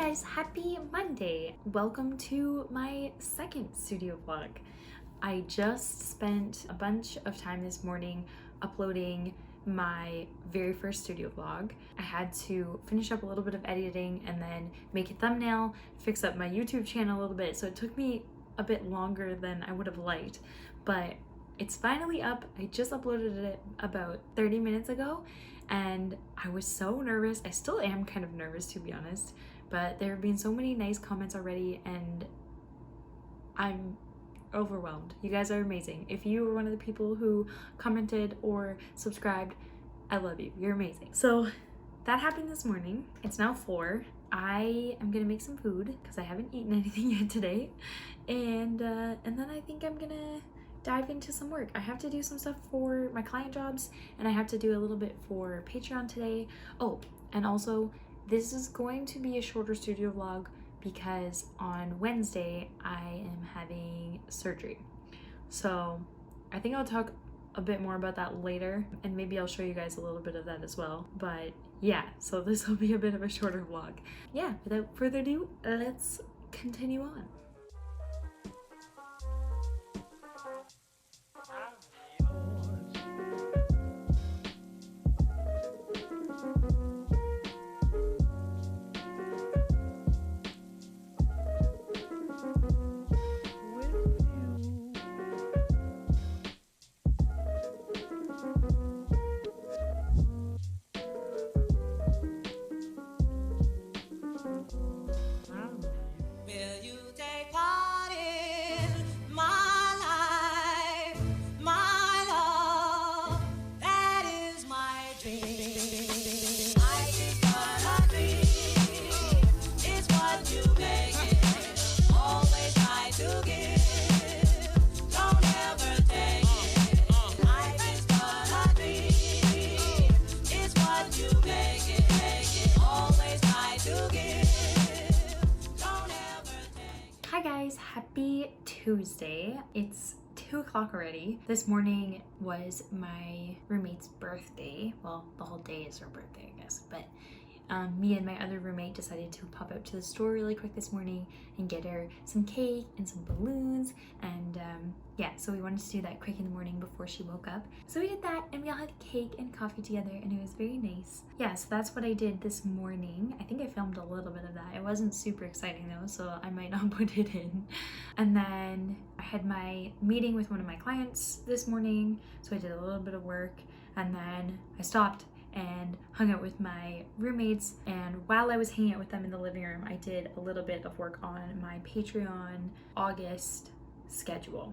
guys, happy Monday. Welcome to my second studio vlog. I just spent a bunch of time this morning uploading my very first studio vlog. I had to finish up a little bit of editing and then make a thumbnail, fix up my YouTube channel a little bit. So it took me a bit longer than I would have liked, but it's finally up. I just uploaded it about 30 minutes ago and I was so nervous. I still am kind of nervous, to be honest, but there have been so many nice comments already and I'm overwhelmed. You guys are amazing. If you were one of the people who commented or subscribed, I love you. You're amazing. So that happened this morning. It's now 4. I am gonna make some food because I haven't eaten anything yet today, and then I think I'm gonna dive into some work. I have to do some stuff for my client jobs and I have to do a little bit for Patreon today. Oh, and also this is going to be a shorter studio vlog because on Wednesday I am having surgery. So I think I'll talk a bit more about that later and maybe I'll show you guys a little bit of that as well. But yeah, so this will be a bit of a shorter vlog. Yeah, without further ado, let's continue on. Hi guys, happy Tuesday. It's 2 o'clock already. This morning was my roommate's birthday. Well, the whole day is her birthday, I guess, but me and my other roommate decided to pop out to the store really quick this morning and get her some cake and some balloons, and yeah, so we wanted to do that quick in the morning before she woke up. So we did that and we all had cake and coffee together and it was very nice. Yeah, so that's what I did this morning. I think I filmed a little bit of that. It wasn't super exciting though, so I might not put it in. And then I had my meeting with one of my clients this morning, so I did a little bit of work and then I stopped and hung out with my roommates, and while I was hanging out with them in the living room I did a little bit of work on my Patreon August schedule.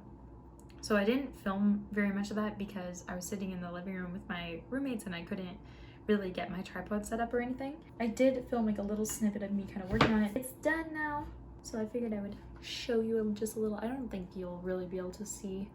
So I didn't film very much of that because I was sitting in the living room with my roommates and I couldn't really get my tripod set up or anything. I did film like a little snippet of me kind of working on it. It's done now, so I figured I would show you just a little. I don't think you'll really be able to see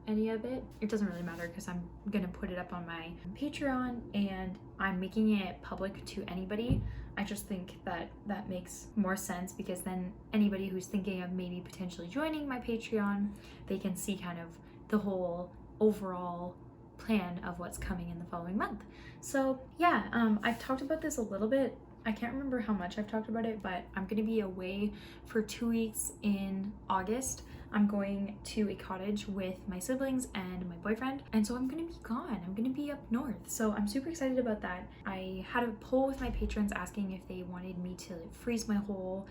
any of it. It doesn't really matter because I'm gonna put it up on my Patreon and I'm making it public to anybody. I just think that that makes more sense because then anybody who's thinking of maybe potentially joining my Patreon, they can see kind of the whole overall plan of what's coming in the following month. So yeah, I've talked about this a little bit. I can't remember how much I've talked about it, but I'm gonna be away for 2 weeks in August. I'm going to a cottage with my siblings and my boyfriend, and so I'm gonna be gone. I'm gonna be up north, so I'm super excited about that. I had a poll with my patrons asking if they wanted me to freeze my whole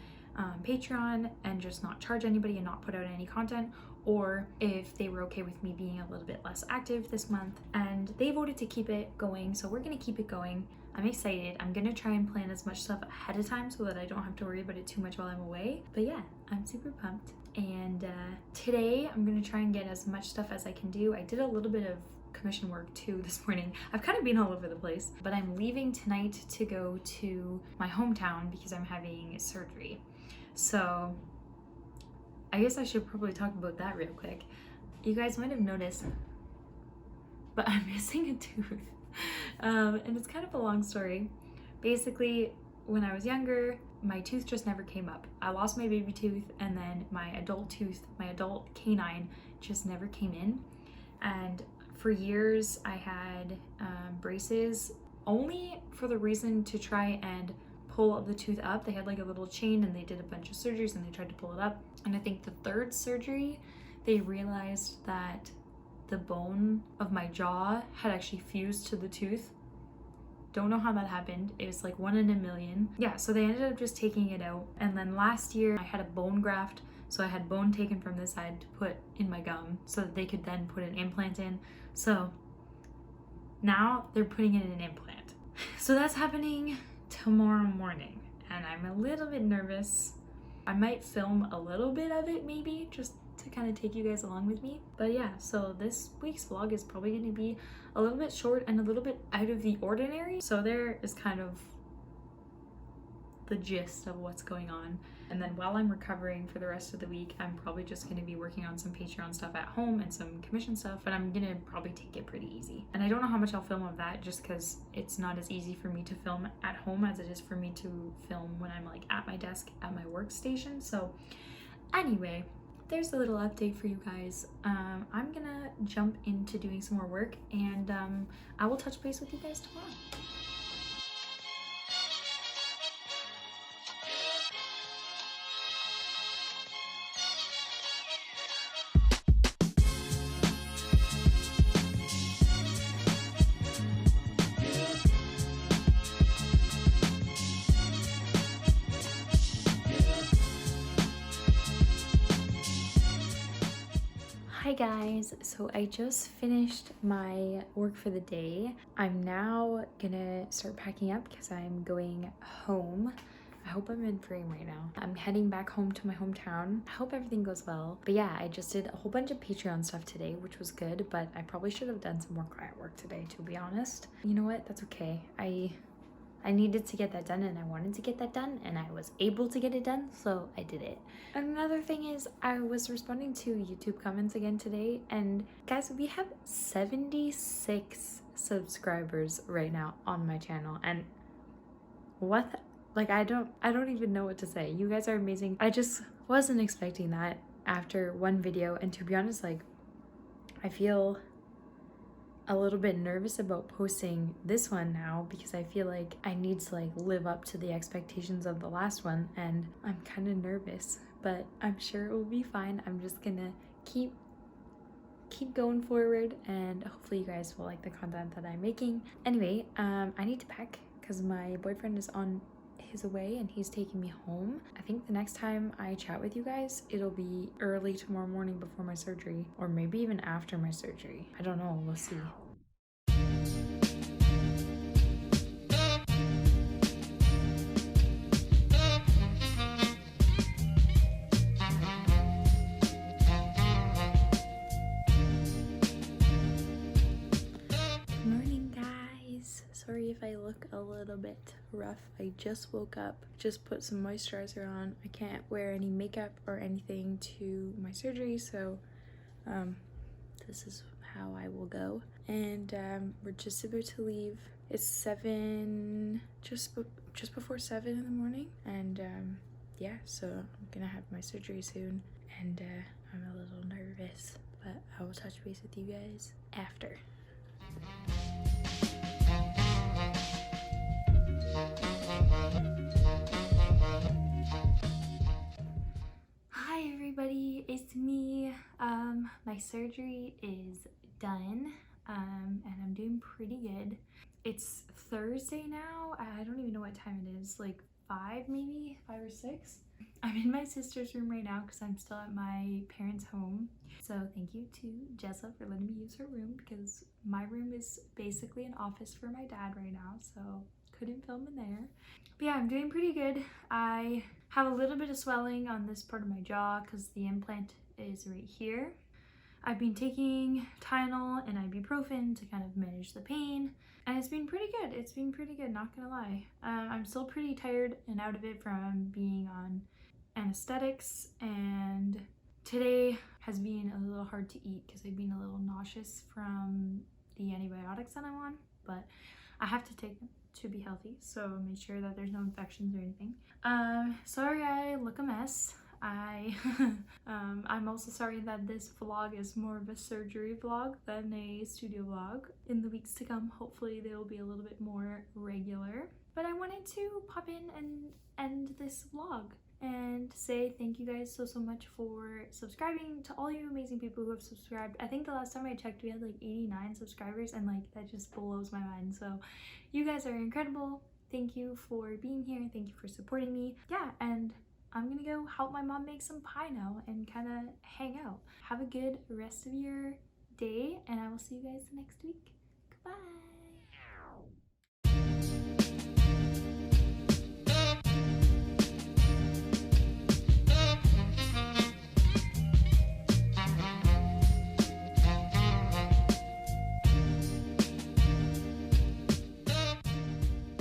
Patreon and just not charge anybody and not put out any content, or if they were okay with me being a little bit less active this month, and they voted to keep it going, so we're gonna keep it going. I'm excited. I'm gonna try and plan as much stuff ahead of time so that I don't have to worry about it too much while I'm away. But yeah, I'm super pumped. And today I'm gonna try and get as much stuff as I can do. I did a little bit of commission work too this morning. I've kind of been all over the place, but I'm leaving tonight to go to my hometown because I'm having surgery. So I guess I should probably talk about that real quick. You guys might have noticed, but I'm missing a tooth. And it's kind of a long story. Basically, when I was younger, my tooth just never came up. I lost my baby tooth and then my adult tooth, my adult canine, just never came in. And for years I had braces only for the reason to try and pull the tooth up. They had like a little chain and they did a bunch of surgeries and they tried to pull it up. And I think the third surgery, they realized that the bone of my jaw had actually fused to the tooth. Don't know how that happened. It was like 1 in a million. Yeah, so they ended up just taking it out. And then last year I had a bone graft. So I had bone taken from this side to put in my gum so that they could then put an implant in. So now they're putting in an implant. So that's happening tomorrow morning. And I'm a little bit nervous. I might film a little bit of it maybe, just to kind of take you guys along with me. But yeah, so this week's vlog is probably going to be a little bit short and a little bit out of the ordinary. So there is kind of the gist of what's going on. And then while I'm recovering for the rest of the week, I'm probably just going to be working on some Patreon stuff at home and some commission stuff, but I'm going to probably take it pretty easy. And I don't know how much I'll film of that just because it's not as easy for me to film at home as it is for me to film when I'm like at my desk at my workstation. So anyway, there's a little update for you guys. I'm gonna jump into doing some more work, and I will touch base with you guys tomorrow. Hi guys, so I just finished my work for the day. I'm now gonna start packing up because I'm going home. I hope I'm in frame right now. I'm heading back home to my hometown. I hope everything goes well. But yeah, I just did a whole bunch of Patreon stuff today, which was good, but I probably should have done some more client work today, to be honest. You know what? That's okay. I needed to get that done and I wanted to get that done and I was able to get it done, so I did it. Another thing is I was responding to YouTube comments again today, and guys, we have 76 subscribers right now on my channel, and like I don't even know what to say. You guys are amazing. I just wasn't expecting that after one video, and to be honest, like I feel a little bit nervous about posting this one now because I feel like I need to like live up to the expectations of the last one, and I'm kind of nervous, but I'm sure it will be fine. I'm just gonna keep going forward, and hopefully you guys will like the content that I'm making. Anyway, I need to pack because my boyfriend is on his way and he's taking me home. I think the next time I chat with you guys, it'll be early tomorrow morning before my surgery, or maybe even after my surgery. I don't know, we'll see. Sorry if I look a little bit rough. I just woke up, just put some moisturizer on. I can't wear any makeup or anything to my surgery, so this is how I will go. And we're just about to leave. It's 7, just before 7 in the morning, and yeah, so I'm gonna have my surgery soon, and I'm a little nervous, but I will touch base with you guys after. Hi everybody, it's me. My surgery is done, and I'm doing pretty good. It's Thursday now. I don't even know what time it is, like 5 maybe, 5 or 6. I'm in my sister's room right now because I'm still at my parents' home. So thank you to Jessa for letting me use her room, because my room is basically an office for my dad right now, so couldn't film in there. But yeah, I'm doing pretty good. I have a little bit of swelling on this part of my jaw because the implant is right here. I've been taking Tylenol and ibuprofen to kind of manage the pain, and it's been pretty good. It's been pretty good, not gonna lie. I'm still pretty tired and out of it from being on anesthetics, and today has been a little hard to eat because I've been a little nauseous from the antibiotics that I'm on, but I have to take them to be healthy, so make sure that there's no infections or anything. Sorry I look a mess. I sorry. I'm also sorry that this vlog is more of a surgery vlog than a studio vlog. In the weeks to come, hopefully they will be a little bit more regular. But I wanted to pop in and end this vlog and say thank you guys so much for subscribing, to all you amazing people who have subscribed. I think the last time I checked we had like 89 subscribers, and like that just blows my mind. So you guys are incredible. Thank you for being here. Thank you for supporting me. Yeah, and I'm gonna go help my mom make some pie now and kind of hang out. Have a good rest of your day, and I will see you guys next week. Goodbye.